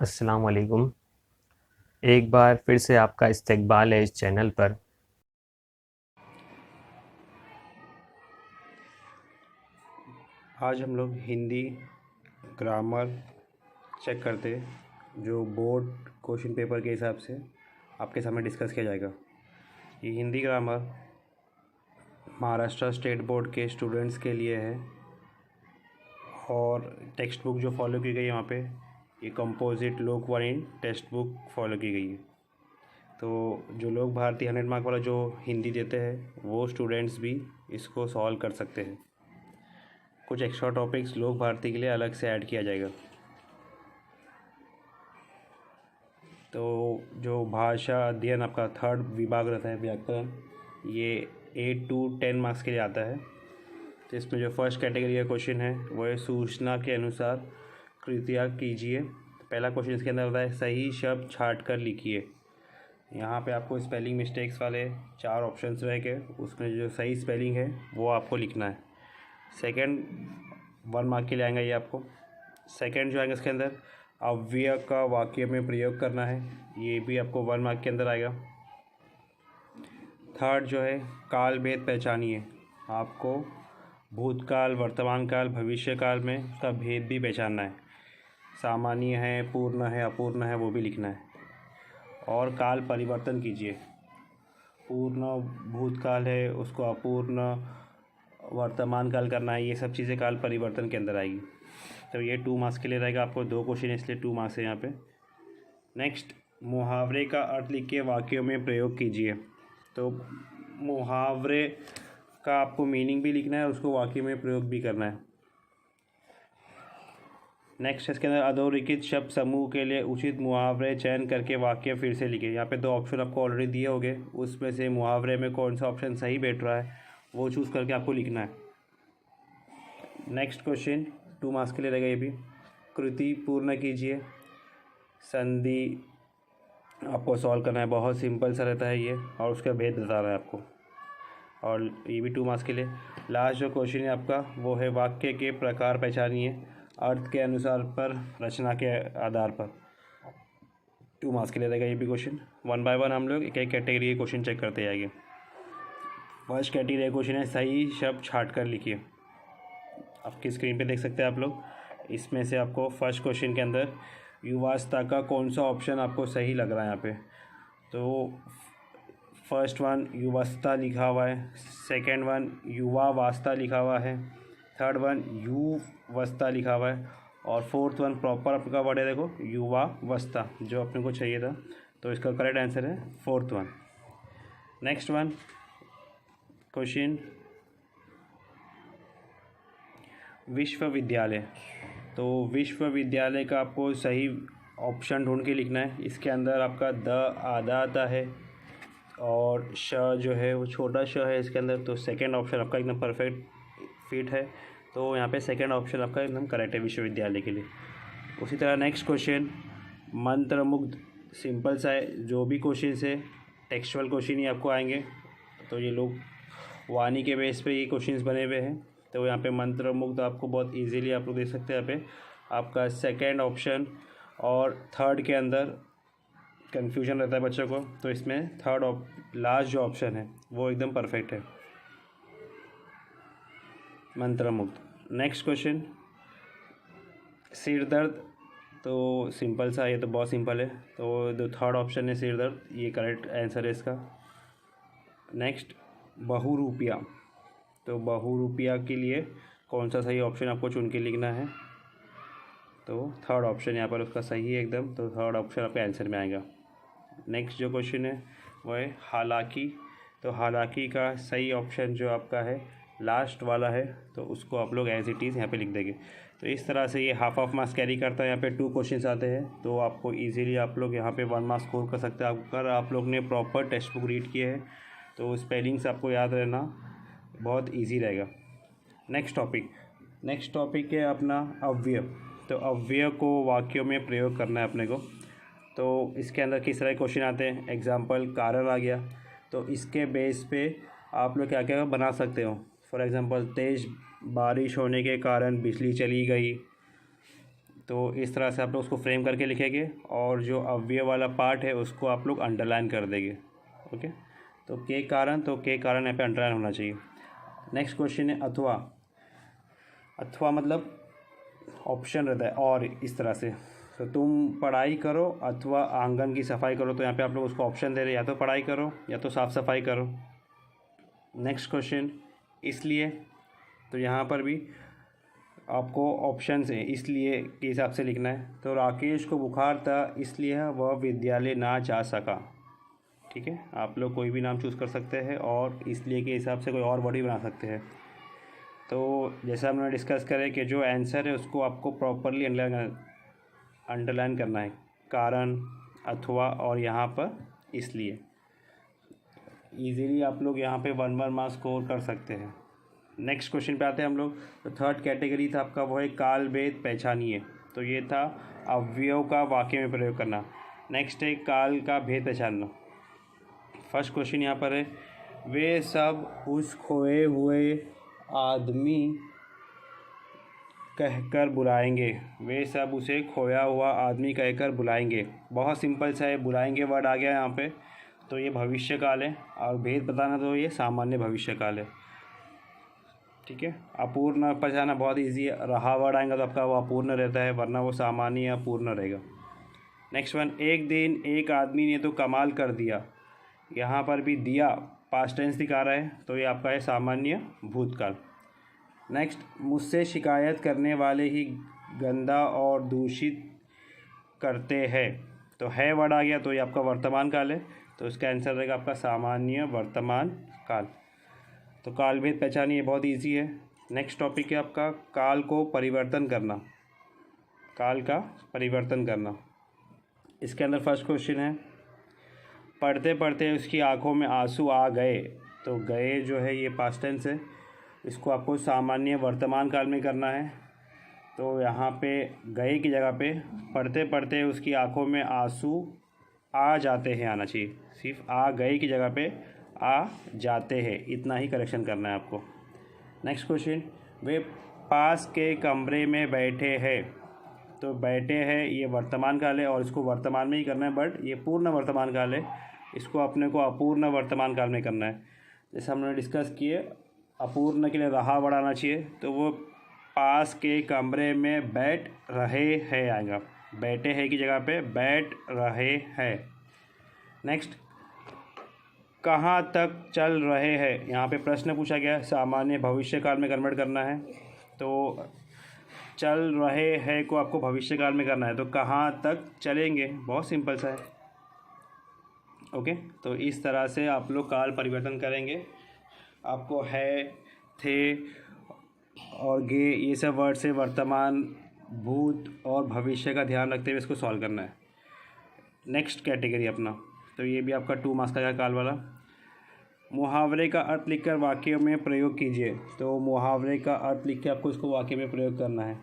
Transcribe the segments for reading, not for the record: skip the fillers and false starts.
अस्सलाम वालेकुम। एक बार फिर से आपका इस्तकबाल है इस चैनल पर। आज हम लोग हिंदी ग्रामर चेक करते जो बोर्ड क्वेश्चन पेपर के हिसाब से आपके सामने डिस्कस किया जाएगा। ये Hindi grammar Maharashtra state board के स्टूडेंट्स के लिए है और टेक्स्ट बुक जो फॉलो की गई है वहाँ पे ये composite Lokvani text book follow की गई है। तो जो लोग भारती 100 मार्क वाला जो हिंदी देते हैं वो स्टूडेंट्स भी इसको सॉल्व कर सकते हैं। कुछ एक्स्ट्रा टॉपिक्स लोक भारती के लिए अलग से ऐड किया जाएगा। तो जो भाषा अध्ययन आपका थर्ड विभाग रहता है व्याकरण, ये 8 to 10 मार्क्स के लिए आता है। तो इसमें जो फर्स्ट कैटेगरी का क्वेश्चन है वो है सूचना के अनुसार कृपया कीजिए। पहला क्वेश्चन इसके अंदर होता है सही शब्द छाट कर लिखिए। यहाँ पे आपको स्पेलिंग मिस्टेक्स वाले 4 ऑप्शंस रहेंगे, उसमें जो सही स्पेलिंग है वो आपको लिखना है। सेकंड 1 मार्क के लिए आएगा ये आपको। सेकंड जो आएगा इसके अंदर अव्यय का वाक्य में प्रयोग करना है, ये भी आपको 1 मार्क के अंदर आएगा। थर्ड जो है काल भेद पहचानिए, आपको भूतकाल वर्तमान काल भविष्य काल में उसका भेद भी पहचानना है। सामान्य है, पूर्ण है, अपूर्ण है, वो भी लिखना है। और काल परिवर्तन कीजिए, पूर्ण भूतकाल है उसको अपूर्ण वर्तमान काल करना है, ये सब चीज़ें काल परिवर्तन के अंदर आएगी। तो ये 2 मार्क्स के लिए रहेगा। आपको 2 क्वेश्चन इसलिए 2 मार्क्स है यहाँ पे। नेक्स्ट मुहावरे का अर्थ लिख के वाक्यों में प्रयोग कीजिए। तो मुहावरे का आपको मीनिंग भी लिखना है, उसको वाक्य में प्रयोग भी करना है। नेक्स्ट इसके अंदर अधोरेखित शब्द समूह के लिए उचित मुहावरे चयन करके वाक्य फिर से लिखे। यहाँ पे 2 ऑप्शन आपको ऑलरेडी दिए होंगे, उसमें से मुहावरे में कौन सा ऑप्शन सही बैठ रहा है वो चूज़ करके आपको लिखना है। नेक्स्ट क्वेश्चन 2 मार्क्स के लिए रहेगा ये भी। कृति पूर्ण कीजिए, संधि आपको सॉल्व करना है, बहुत सिंपल सा रहता है ये, और उसका भेद बताना है आपको, और ये भी 2 मार्क्स के लिए। लास्ट जो क्वेश्चन है आपका वो है वाक्य के प्रकार पहचानिए, अर्थ के अनुसार पर रचना के आधार पर। 2 मार्क्स के लिए रहेगा ये भी क्वेश्चन। 1 बाय 1 हम लोग एक एक कैटेगरी के क्वेश्चन चेक करते जाएंगे। फर्स्ट कैटेगरी क्वेश्चन है सही शब्द छाट कर लिखिए। आपकी स्क्रीन पे देख सकते हैं आप लोग। इसमें से आपको फर्स्ट क्वेश्चन के अंदर युवावस्था का कौन सा ऑप्शन आपको सही लग रहा है यहाँ पे। तो फर्स्ट वन युवावस्था लिखा हुआ है, सेकंड वन युवावस्था लिखा हुआ है, थर्ड वन युवस्था लिखा हुआ है, और फोर्थ वन प्रॉपर आपका वर्ड है देखो युवावस्था जो अपने को चाहिए था। तो इसका करेक्ट आंसर है fourth one. Next one question विश्वविद्यालय। तो विश्वविद्यालय का आपको सही ऑप्शन ढूंढ के लिखना है। इसके अंदर आपका द आधा आता है और श जो है वो छोटा श है इसके अंदर, तो सेकंड ऑप्शन आपका एकदम परफेक्ट फिट है। तो यहाँ पे सेकंड ऑप्शन आपका एकदम करेक्ट है विश्वविद्यालय के लिए। उसी तरह नेक्स्ट क्वेश्चन मंत्रमुग्ध, सिंपल सा है। जो भी क्वेश्चन है टेक्सचुअल क्वेश्चन ही आपको आएंगे, तो ये लोग वाणी के बेस पे ये क्वेश्चंस बने हुए हैं। तो यहाँ पे मंत्रमुग्ध आपको बहुत इजीली आप लोग देख सकते हैं। यहाँ पे आपका सेकंड ऑप्शन और थर्ड के अंदर कन्फ्यूजन रहता है बच्चों को, तो इसमें थर्ड लास्ट जो ऑप्शन है वो एकदम परफेक्ट है, मंत्रमुग्ध। नेक्स्ट क्वेश्चन सिर दर्द, तो सिंपल सा, ये तो बहुत सिंपल है। तो जो थर्ड ऑप्शन है सिर दर्द, ये करेक्ट आंसर है इसका। नेक्स्ट बहुरूपिया, तो बहुरूपिया के लिए कौन सा सही ऑप्शन आपको चुन के लिखना है। तो थर्ड ऑप्शन यहाँ पर उसका सही है एकदम, तो थर्ड ऑप्शन आपके आंसर में आएगा। नेक्स्ट जो क्वेश्चन है वो है हालांकि, तो हालांकि का सही ऑप्शन जो आपका है लास्ट वाला है, तो उसको आप लोग एज इट इज़ यहाँ पे लिख देंगे। तो इस तरह से ये हाफ ऑफ मार्क्स कैरी करता है। यहाँ पे 2 क्वेश्चन आते हैं, तो आपको इजीली आप लोग यहाँ पे 1 मार्क्स स्कोर कर सकते हैं अगर आप लोग ने प्रॉपर टेक्स्ट बुक रीड किए हैं। तो स्पेलिंग्स आपको याद रहना बहुत ईजी रहेगा। नेक्स्ट टॉपिक है अपना अव्यय। तो अव्यय को वाक्यों में प्रयोग करना है अपने को। तो इसके अंदर किस तरह के क्वेश्चन आते हैं, एग्जांपल कारण आ गया, तो इसके बेस पे आप लोग क्या क्या बना सकते हो। फॉर एग्जांपल तेज़ बारिश होने के कारण बिजली चली गई, तो इस तरह से आप लोग उसको फ्रेम करके लिखेंगे और जो अव्यय वाला पार्ट है उसको आप लोग अंडरलाइन कर देंगे। ओके, तो के कारण, तो के कारण यहाँ पे अंडरलाइन होना चाहिए। नेक्स्ट क्वेश्चन है अथवा। अथवा मतलब ऑप्शन रहता है और इस तरह से, तो तुम पढ़ाई करो अथवा आंगन की सफाई करो, तो यहाँ पे आप लोग उसको ऑप्शन दे रहे हैं, या तो पढ़ाई करो या तो साफ़ सफाई करो। नेक्स्ट क्वेश्चन इसलिए, तो यहाँ पर भी आपको ऑप्शन है इसलिए के हिसाब से लिखना है। तो राकेश को बुखार था इसलिए वह विद्यालय ना जा सका। ठीक है, आप लोग कोई भी नाम चूज़ कर सकते हैं और इसलिए के हिसाब से कोई और वर्ड भी बना सकते हैं। तो जैसा हमने डिस्कस करें कि जो आंसर है उसको आपको प्रॉपरली अंडरलाइन करना है, कारण, अथवा और यहाँ पर इसलिए। इजीली आप लोग यहाँ पे 1 मार्क्स स्कोर कर सकते हैं। नेक्स्ट क्वेश्चन पे आते हैं हम लोग। तो थर्ड कैटेगरी था आपका वो है काल भेद पहचानिए। तो ये था अवयव का वाक्य में प्रयोग करना। नेक्स्ट है काल का भेद पहचानना। फर्स्ट क्वेश्चन यहाँ पर है, वे सब उस खोए हुए आदमी कहकर बुलाएंगे। वे सब उसे खोया हुआ आदमी कहकर बुलाएंगे। बहुत सिंपल सा है, बुलाएंगे वर्ड आ गया यहाँ पे, तो ये भविष्य काल है और भेद बताना तो ये सामान्य भविष्य काल है। ठीक है, अपूर्ण पहचाना बहुत इजी है, रहा वर्ड आएगा तो आपका वो अपूर्ण रहता है, वरना वो सामान्य या पूर्ण रहेगा। नेक्स्ट वन, एक दिन एक आदमी ने तो कमाल कर दिया। यहाँ पर भी दिया पास्ट टेंस दिखा रहा है, तो ये आपका है सामान्य भूतकाल। नेक्स्ट, मुझसे शिकायत करने वाले ही गंदा और दूषित करते हैं। तो है वर्ड आ गया, तो ये आपका वर्तमान काल है, तो इसका आंसर रहेगा आपका सामान्य वर्तमान काल। तो काल भेद पहचानिए, बहुत इजी है। नेक्स्ट टॉपिक है आपका काल को परिवर्तन करना। काल का परिवर्तन करना, इसके अंदर फर्स्ट क्वेश्चन है, पढ़ते पढ़ते उसकी आंखों में आंसू आ गए। तो गए जो है ये पास्ट टेंस है, इसको आपको सामान्य वर्तमान काल में करना है। तो यहाँ पे गए की जगह पे पढ़ते पढ़ते उसकी आंखों में आंसू आ जाते हैं आना चाहिए, सिर्फ आ गए की जगह पे आ जाते हैं, इतना ही करेक्शन करना है आपको। नेक्स्ट क्वेश्चन, वे पास के कमरे में बैठे हैं। तो बैठे हैं ये वर्तमान काल है और इसको वर्तमान में ही करना है, बट ये पूर्ण वर्तमान काल है, इसको अपने को अपूर्ण वर्तमान काल में करना है। जैसे हमने डिस्कस किए, अपूर्ण के लिए रहा बढ़ाना चाहिए, तो वो पास के कमरे में बैठ रहे हैं आएगा, बैठे हैं की जगह पे बैठ रहे हैं। नेक्स्ट, कहाँ तक चल रहे हैं, यहाँ पे प्रश्न पूछा गया, सामान्य भविष्य काल में कन्वर्ट करना है। तो चल रहे हैं को आपको भविष्य काल में करना है, तो कहाँ तक चलेंगे, बहुत सिंपल सा है। ओके, तो इस तरह से आप लोग काल परिवर्तन करेंगे। आपको है, थे और गे ये सब वर्ड से वर्तमान, भूत और भविष्य का ध्यान रखते हुए इसको सॉल्व करना है। नेक्स्ट कैटेगरी अपना, तो ये भी आपका 2 मार्क्स का काल वाला। मुहावरे का अर्थ लिखकर वाक्य में प्रयोग कीजिए। तो मुहावरे का अर्थ लिख के आपको इसको वाक्य में प्रयोग करना है।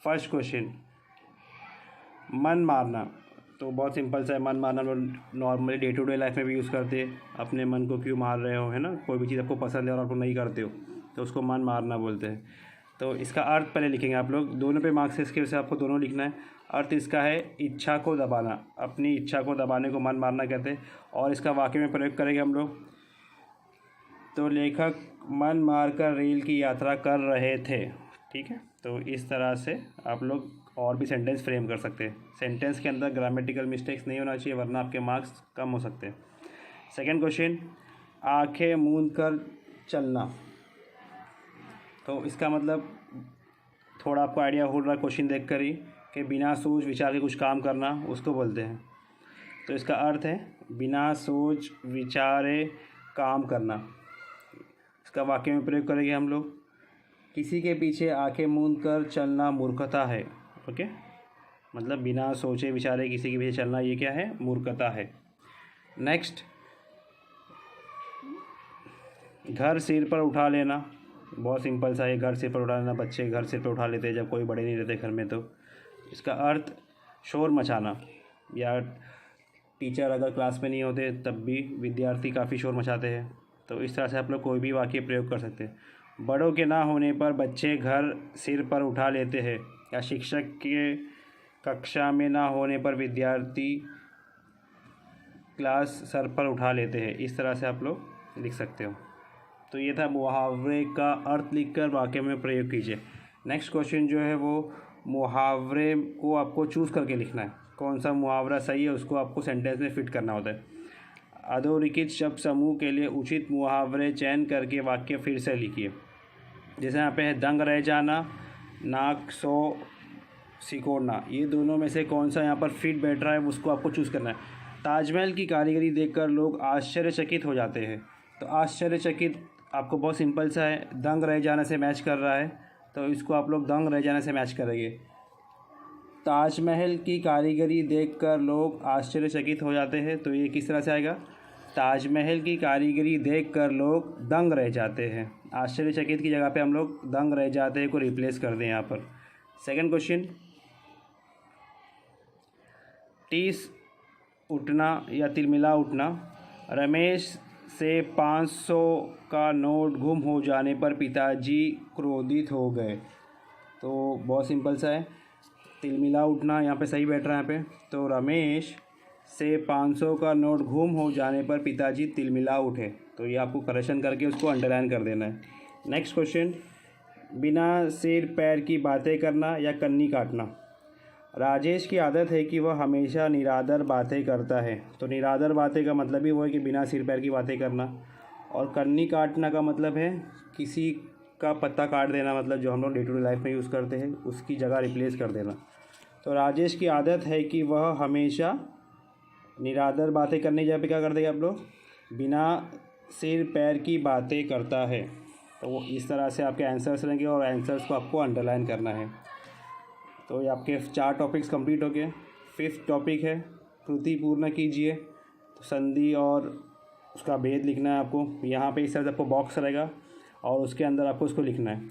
फर्स्ट क्वेश्चन, मन मारना। तो बहुत सिंपल सा है, मन मारना normally day to day life में भी यूज़ करते हैं, अपने मन को क्यों मार रहे हो, है ना, कोई भी चीज़ आपको पसंद है और आप लोग नहीं करते हो तो उसको मन मारना बोलते हैं। तो इसका अर्थ पहले लिखेंगे आप लोग, दोनों पे मार्क्स है, इसके वजह से आपको दोनों लिखना है। अर्थ इसका है इच्छा को दबाना, अपनी इच्छा को दबाने को मन मारना कहते हैं, और इसका वाक्य में प्रयोग करेंगे हम लोग। तो लेखक मन मारकर रेल की यात्रा कर रहे थे। ठीक है, तो इस तरह से आप लोग और भी सेंटेंस फ्रेम कर सकते हैं। सेंटेंस के अंदर ग्रामेटिकल मिस्टेक्स नहीं होना चाहिए, वरना आपके मार्क्स कम हो सकते हैं। सेकंड क्वेश्चन, आंखें मूंद कर चलना। तो इसका मतलब थोड़ा आपको आइडिया हो रहा है क्वेश्चन देख कर ही, कि बिना सोच विचार के कुछ काम करना उसको बोलते हैं। तो इसका अर्थ है बिना सोच विचारे काम करना। इसका वाक्य में प्रयोग करेंगे हम लोग, किसी के पीछे आंखें मूंद कर चलना मूर्खता है। ओके, मतलब बिना सोचे विचारे किसी के पीछे चलना, ये क्या है, मूर्खता है। नेक्स्ट, घर सिर पर उठा लेना। बहुत सिंपल सा है, घर सिर पर उठा लेना, बच्चे घर सिर पर उठा लेते हैं जब कोई बड़े नहीं रहते घर में। तो इसका अर्थ शोर मचाना, या टीचर अगर क्लास में नहीं होते तब भी विद्यार्थी काफ़ी शोर मचाते हैं। तो इस तरह से आप लोग कोई भी वाक्य प्रयोग कर सकते हैं। बड़ों के ना होने पर बच्चे घर सिर पर उठा लेते हैं, या शिक्षक के कक्षा में ना होने पर विद्यार्थी क्लास सर पर उठा लेते हैं। इस तरह से आप लोग लिख सकते हो। तो ये था मुहावरे का अर्थ लिखकर वाक्य में प्रयोग कीजिए। नेक्स्ट क्वेश्चन जो है वो मुहावरे को आपको चूज़ करके लिखना है। कौन सा मुहावरा सही है उसको आपको सेंटेंस में फिट करना होता है। अधोरेखित शब्द समूह के लिए उचित मुहावरे चयन करके वाक्य फिर से लिखिए। जैसे यहाँ पे है दंग रह जाना, नाक सो सिकोड़ना। ये दोनों में से कौन सा यहाँ पर फिट बैठ रहा है उसको आपको चूज़ करना है। ताजमहल की कारीगरी देखकर लोग आश्चर्यचकित हो जाते हैं। तो आश्चर्यचकित आपको बहुत सिंपल सा है, दंग रह जाने से मैच कर रहा है, तो इसको आप लोग दंग रह जाने से मैच करेंगे। ताजमहल की कारीगरी देखकर लोग आश्चर्यचकित हो जाते हैं, तो ये किस तरह से आएगा? ताजमहल की कारीगरी देखकर लोग दंग रह जाते हैं। आश्चर्यचकित की जगह पे हम लोग दंग रह जाते हैं को रिप्लेस कर दें यहाँ पर। सेकंड क्वेश्चन, टीस उठना या तिलमिला उठना। रमेश से 500 का नोट गुम हो जाने पर पिताजी क्रोधित हो गए। तो बहुत सिंपल सा है, तिलमिला उठना यहाँ पे सही बैठ रहा है यहाँ पे। तो रमेश से 500 का नोट गुम हो जाने पर पिताजी तिलमिला उठे। तो ये आपको करेक्शन करके उसको अंडरलाइन कर देना है। नेक्स्ट क्वेश्चन, बिना सिर पैर की बातें करना या कन्नी काटना। राजेश की आदत है कि वह हमेशा निरादर बातें करता है। तो निरादर बातें का मतलब ही वो है कि बिना सिर पैर की बातें करना। और कन्नी काटना का मतलब है किसी का पत्ता काट देना, मतलब जो हम लोग डे टू डे लाइफ में यूज़ करते हैं उसकी जगह रिप्लेस कर देना। तो राजेश की आदत है कि वह हमेशा निरादर बातें करने की जगह पे क्या कर देगा आप लोग? बिना सिर पैर की बातें करता है। तो वो इस तरह से आपके आंसर्स रहेंगे और आंसर्स को आपको अंडरलाइन करना है। तो ये आपके 4 टॉपिक्स कंप्लीट हो गए। 5th टॉपिक है कृति पूर्ण कीजिए। तो संधि और उसका भेद लिखना है आपको। यहाँ पे इस तरह से आपको बॉक्स रहेगा और उसके अंदर आपको उसको लिखना है।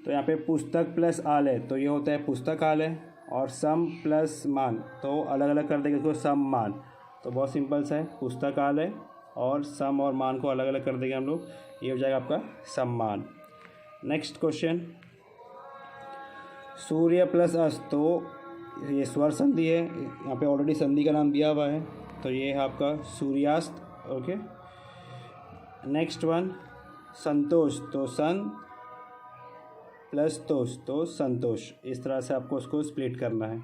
तो यहाँ पे पुस्तक प्लस आलय, तो ये होता है पुस्तकालय। और सम प्लस मान, तो अलग अलग कर देंगे इसको, सम मान। तो बहुत सिंपल सा है, पुस्तकालय और सम और मान को अलग अलग कर देंगे हम लोग, ये हो जाएगा आपका सम्मान। नेक्स्ट क्वेश्चन, सूर्य प्लस अस्त, तो ये स्वर संधि है। यहाँ पे ऑलरेडी संधि का नाम दिया हुआ है, तो ये है आपका सूर्यास्त। ओके। नेक्स्ट वन, संतोष, तो सन प्लस तोष, तो संतोष। इस तरह से आपको उसको स्प्लिट करना है।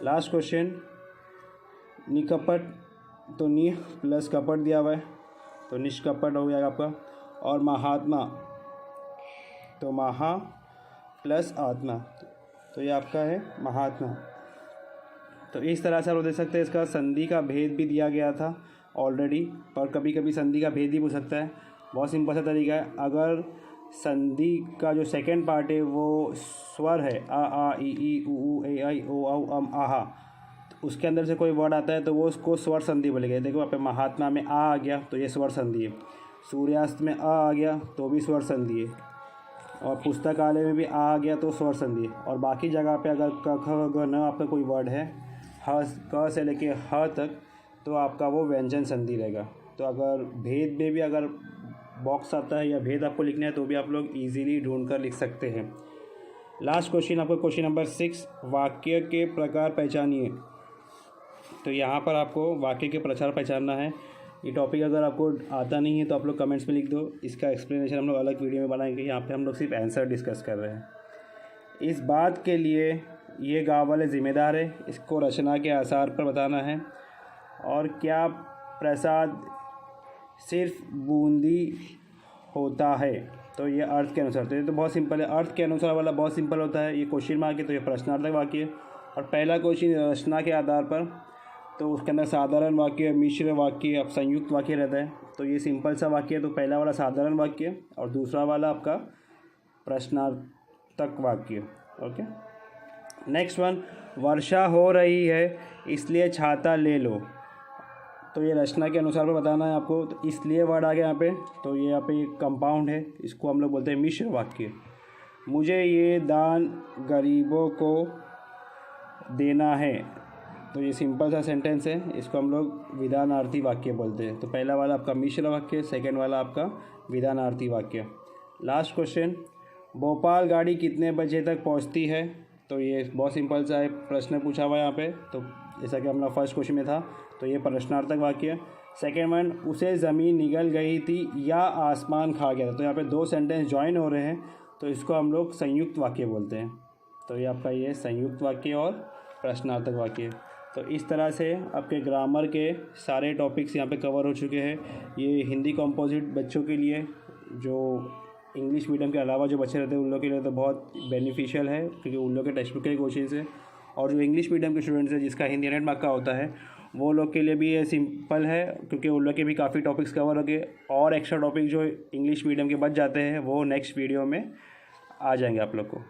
लास्ट क्वेश्चन, निकपट, तो नि प्लस कपट दिया हुआ है, तो निष्कपट हो जाएगा आपका। और महात्मा, तो महा प्लस आत्मा, तो ये आपका है महात्मा। तो इस तरह से आप देख सकते हैं, इसका संधि का भेद भी दिया गया था ऑलरेडी, पर कभी कभी संधि का भेद भी पूछ सकता है। बहुत सिंपल सा तरीका है, अगर संधि का जो सेकंड पार्ट है वो स्वर है, आ ई उ ए आई ओ औ अम आहा, तो उसके अंदर से कोई वर्ड आता है तो वो उसको स्वर संधि बोलेगा। देखो यहाँ पे महात्मा में आ गया तो ये स्वर संधि है, सूर्यास्त में आ गया तो भी स्वर संधि है, और पुस्तकालय में भी आ गया तो स्वर संधि है। और बाकी जगह पे अगर क ख ग न आपका कोई वर्ड है, ह क से लेके ह तक, तो आपका वो व्यंजन संधि रहेगा। तो अगर भेद में भी अगर बॉक्स आता है या भेद आपको लिखना है तो भी आप लोग इजीली ढूंढ कर लिख सकते हैं। लास्ट क्वेश्चन आपको क्वेश्चन नंबर 6, वाक्य के प्रकार पहचानिए। तो यहाँ पर आपको वाक्य के प्रकार पहचानना है। ये टॉपिक अगर आपको आता नहीं है तो आप लोग कमेंट्स में लिख दो, इसका एक्सप्लेनेशन हम लोग अलग वीडियो में बनाएंगे। यहाँ पे हम लोग सिर्फ आंसर डिस्कस कर रहे हैं। इस बात के लिए ये गाँव वाले ज़िम्मेदार है, इसको रचना के आधार पर बताना है। और क्या प्रसाद सिर्फ बूंदी होता है, तो ये अर्थ के अनुसार। तो ये तो बहुत सिंपल है, अर्थ के अनुसार वाला बहुत सिंपल होता है। ये क्वेश्चन मार्क है तो ये प्रश्नार्थक वाक्य है। और पहला क्वेश्चन रचना के आधार पर, तो उसके अंदर साधारण वाक्य, मिश्र वाक्य, अब संयुक्त वाक्य रहता है। तो ये सिंपल सा वाक्य है, तो पहला वाला साधारण वाक्य और दूसरा वाला आपका प्रश्नार्थक वाक्य। ओके। नेक्स्ट वन, वर्षा हो रही है इसलिए छाता ले लो। तो ये रचना के अनुसार पर बताना है आपको। तो इसलिए वर्ड आ गया यहाँ पे, तो ये यहाँ पे एक कंपाउंड है, इसको हम लोग बोलते हैं मिश्र वाक्य। मुझे ये दान गरीबों को देना है, तो ये सिंपल सा सेंटेंस है, इसको हम लोग विधानार्थी वाक्य बोलते हैं। तो पहला वाला आपका मिश्र वाक्य, सेकंड वाला आपका विधानार्थी वाक्य। लास्ट क्वेश्चन, भोपाल गाड़ी कितने बजे तक पहुंचती है? तो तो ये बहुत सिंपल सा है प्रश्न पूछा हुआ है यहाँ पे। तो जैसा कि अपना फर्स्ट क्वेश्चन में था, तो ये प्रश्नार्थक वाक्य। सेकेंड वन, उसे ज़मीन निगल गई थी या आसमान खा गया था। तो यहाँ पे दो सेंटेंस ज्वाइन हो रहे हैं, तो इसको हम लोग संयुक्त वाक्य बोलते हैं। तो ये आपका ये संयुक्त वाक्य और प्रश्नार्थक वाक्य। तो इस तरह से आपके ग्रामर के सारे टॉपिक्स यहाँ पे कवर हो चुके हैं। ये हिंदी कंपोजिट बच्चों के लिए, जो इंग्लिश मीडियम के अलावा जो बच्चे रहते हैं उन लोगों के लिए तो बहुत बेनिफिशियल है, क्योंकि उन लोग के टेक्स्ट बुक के क्वेश्चन है। और जो इंग्लिश मीडियम के स्टूडेंट्स हैं जिसका हिंदी 100 मार्क का होता है, वो लोग के लिए भी ये सिंपल है, क्योंकि उन लोग के भी काफ़ी टॉपिक्स कवर हो गए। और एक्स्ट्रा टॉपिक जो इंग्लिश मीडियम के बच जाते हैं वो नेक्स्ट वीडियो में आ जाएंगे आप लोग को।